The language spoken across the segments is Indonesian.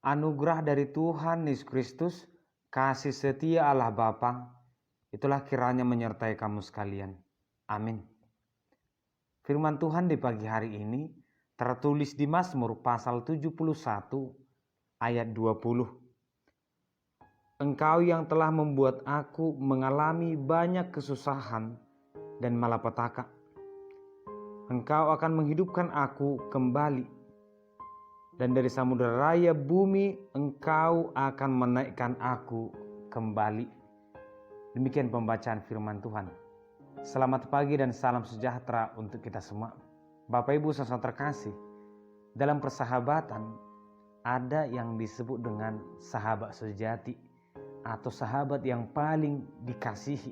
Anugerah dari Tuhan Yesus Kristus, kasih setia Allah Bapa, itulah kiranya menyertai kamu sekalian. Amin. Firman Tuhan di pagi hari ini tertulis di Mazmur pasal 71 ayat 20. Engkau yang telah membuat aku mengalami banyak kesusahan dan malapetaka. Engkau akan menghidupkan aku kembali. Dan dari samudera raya bumi engkau akan menaikkan aku kembali. Demikian pembacaan firman Tuhan. Selamat pagi dan salam sejahtera untuk kita semua. Bapak Ibu saudara terkasih, dalam persahabatan ada yang disebut dengan sahabat sejati atau sahabat yang paling dikasihi.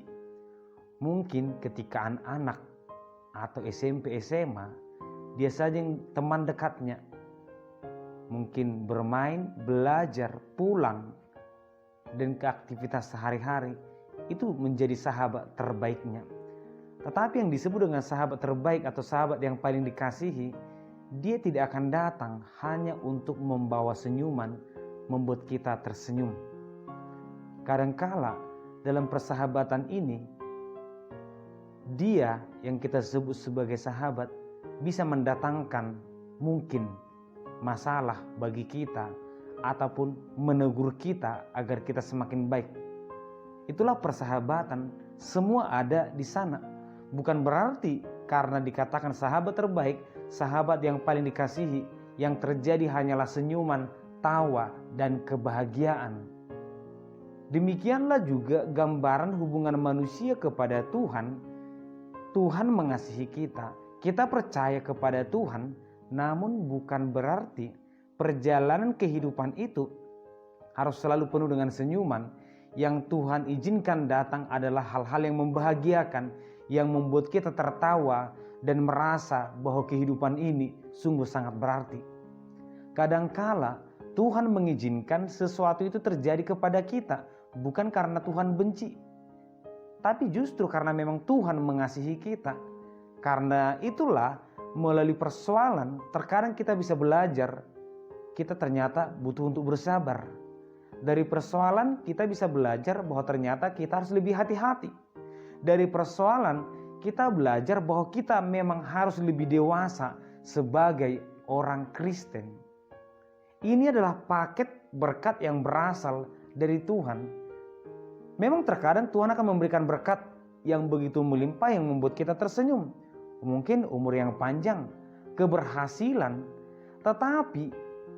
Mungkin ketika anak-anak atau SMP SMA, dia saja teman dekatnya. Mungkin bermain, belajar, pulang, dan ke aktivitas sehari-hari itu menjadi sahabat terbaiknya. Tetapi yang disebut dengan sahabat terbaik atau sahabat yang paling dikasihi, dia tidak akan datang hanya untuk membawa senyuman, membuat kita tersenyum. Kadangkala dalam persahabatan ini, dia yang kita sebut sebagai sahabat bisa mendatangkan mungkin masalah bagi kita ataupun menegur kita agar kita semakin baik. Itulah persahabatan, semua ada di sana. Bukan berarti karena dikatakan sahabat terbaik, sahabat yang paling dikasihi, yang terjadi hanyalah senyuman, tawa, dan kebahagiaan. Demikianlah juga gambaran hubungan manusia kepada Tuhan. Tuhan mengasihi kita, kita percaya kepada Tuhan. Namun bukan berarti perjalanan kehidupan itu harus selalu penuh dengan senyuman. Yang Tuhan izinkan datang adalah hal-hal yang membahagiakan, yang membuat kita tertawa dan merasa bahwa kehidupan ini sungguh sangat berarti. Kadangkala Tuhan mengizinkan sesuatu itu terjadi kepada kita bukan karena Tuhan benci, tapi justru karena memang Tuhan mengasihi kita. Karena itulah melalui persoalan terkadang kita bisa belajar, kita ternyata butuh untuk bersabar. Dari persoalan kita bisa belajar bahwa ternyata kita harus lebih hati-hati. Dari persoalan kita belajar bahwa kita memang harus lebih dewasa sebagai orang Kristen. Ini adalah paket berkat yang berasal dari Tuhan. Memang terkadang Tuhan akan memberikan berkat yang begitu melimpah yang membuat kita tersenyum. Mungkin umur yang panjang, keberhasilan, tetapi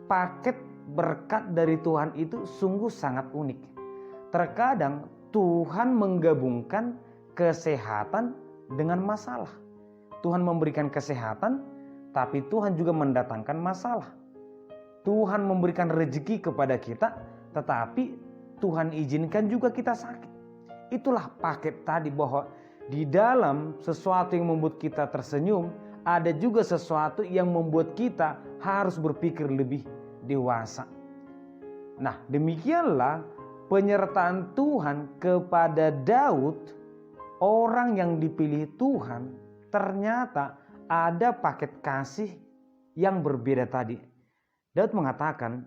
paket berkat dari Tuhan itu sungguh sangat unik. Terkadang Tuhan menggabungkan kesehatan dengan masalah. Tuhan memberikan kesehatan, tapi Tuhan juga mendatangkan masalah. Tuhan memberikan rezeki kepada kita, tetapi Tuhan izinkan juga kita sakit. Itulah paket tadi, bahwa di dalam sesuatu yang membuat kita tersenyum, ada juga sesuatu yang membuat kita harus berpikir lebih dewasa. Nah, demikianlah penyertaan Tuhan kepada Daud, orang yang dipilih Tuhan. Ternyata ada paket kasih yang berbeda tadi. Daud mengatakan,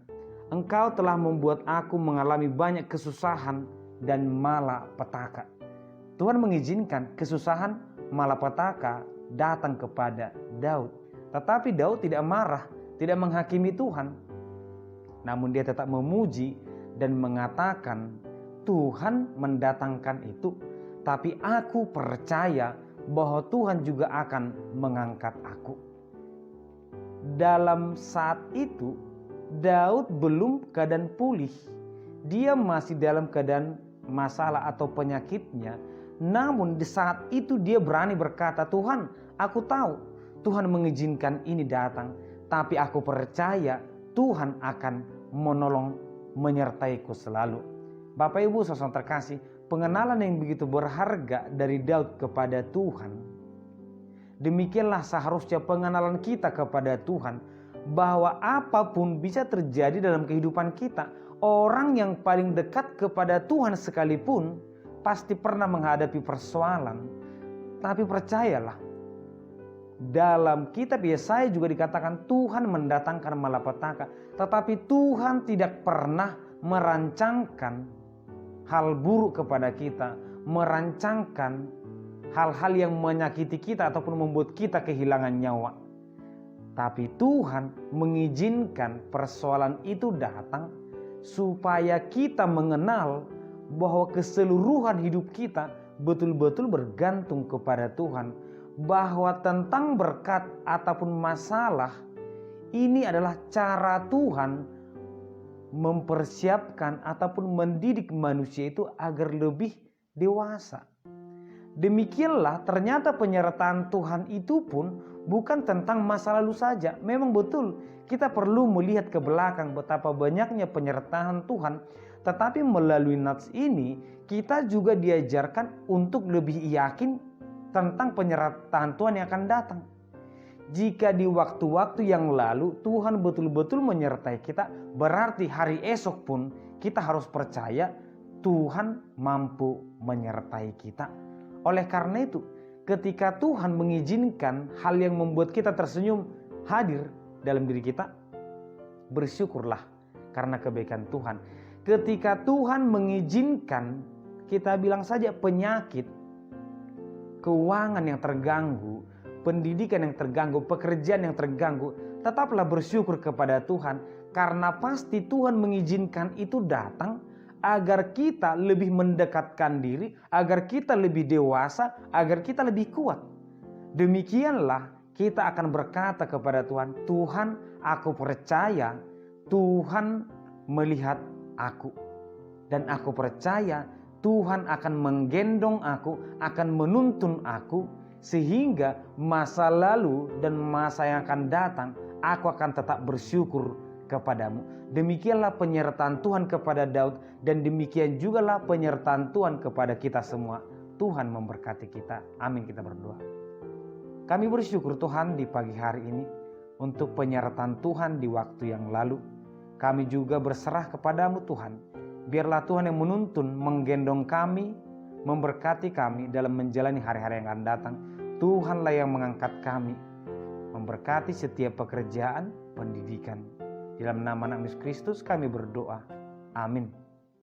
engkau telah membuat aku mengalami banyak kesusahan dan malapetaka. Tuhan mengizinkan kesusahan, malapetaka datang kepada Daud. Tetapi Daud tidak marah, tidak menghakimi Tuhan. Namun dia tetap memuji dan mengatakan, Tuhan mendatangkan itu, tapi aku percaya bahwa Tuhan juga akan mengangkat aku. Dalam saat itu, Daud belum keadaan pulih. Dia masih dalam keadaan masalah atau penyakitnya. Namun di saat itu dia berani berkata, Tuhan, aku tahu Tuhan mengizinkan ini datang, tapi aku percaya Tuhan akan menolong, menyertaiku selalu. Bapak Ibu saudara terkasih, pengenalan yang begitu berharga dari Daud kepada Tuhan. Demikianlah seharusnya pengenalan kita kepada Tuhan, bahwa apapun bisa terjadi dalam kehidupan kita. Orang yang paling dekat kepada Tuhan sekalipun pasti pernah menghadapi persoalan. Tapi percayalah, Dalam kitab Yesaya juga dikatakan Tuhan mendatangkan malapetaka, tetapi Tuhan tidak pernah merancangkan hal buruk kepada kita, merancangkan hal-hal yang menyakiti kita ataupun membuat kita kehilangan nyawa. Tapi Tuhan mengizinkan persoalan itu datang supaya kita mengenal bahwa keseluruhan hidup kita betul-betul bergantung kepada Tuhan. Bahwa tentang berkat ataupun masalah, ini adalah cara Tuhan mempersiapkan ataupun mendidik manusia itu agar lebih dewasa. Demikianlah ternyata penyertaan Tuhan itu pun bukan tentang masa lalu saja. Memang betul kita perlu melihat ke belakang betapa banyaknya penyertaan Tuhan. Tetapi melalui nats ini kita juga diajarkan untuk lebih yakin tentang penyertaan Tuhan yang akan datang. Jika di waktu-waktu yang lalu Tuhan betul-betul menyertai kita, berarti hari esok pun kita harus percaya Tuhan mampu menyertai kita. Oleh karena itu, ketika Tuhan mengizinkan hal yang membuat kita tersenyum hadir dalam diri kita, bersyukurlah karena kebaikan Tuhan. Ketika Tuhan mengizinkan, kita bilang saja penyakit, keuangan yang terganggu, pendidikan yang terganggu, pekerjaan yang terganggu, tetaplah bersyukur kepada Tuhan. Karena pasti Tuhan mengizinkan itu datang agar kita lebih mendekatkan diri, agar kita lebih dewasa, agar kita lebih kuat. Demikianlah kita akan berkata kepada Tuhan, Tuhan, aku percaya Tuhan melihat aku. Dan aku percaya Tuhan akan menggendong aku, akan menuntun aku, sehingga masa lalu dan masa yang akan datang, aku akan tetap bersyukur kepadamu. Demikianlah penyertaan Tuhan kepada Daud, dan demikian jugalah penyertaan Tuhan kepada kita semua. Tuhan memberkati kita. Amin, kita berdoa. Kami bersyukur Tuhan di pagi hari ini untuk penyertaan Tuhan di waktu yang lalu. Kami juga berserah kepadamu Tuhan. Biarlah Tuhan yang menuntun, menggendong kami, memberkati kami dalam menjalani hari-hari yang akan datang. Tuhanlah yang mengangkat kami, memberkati setiap pekerjaan, pendidikan. Dalam nama Yesus Kristus kami berdoa. Amin.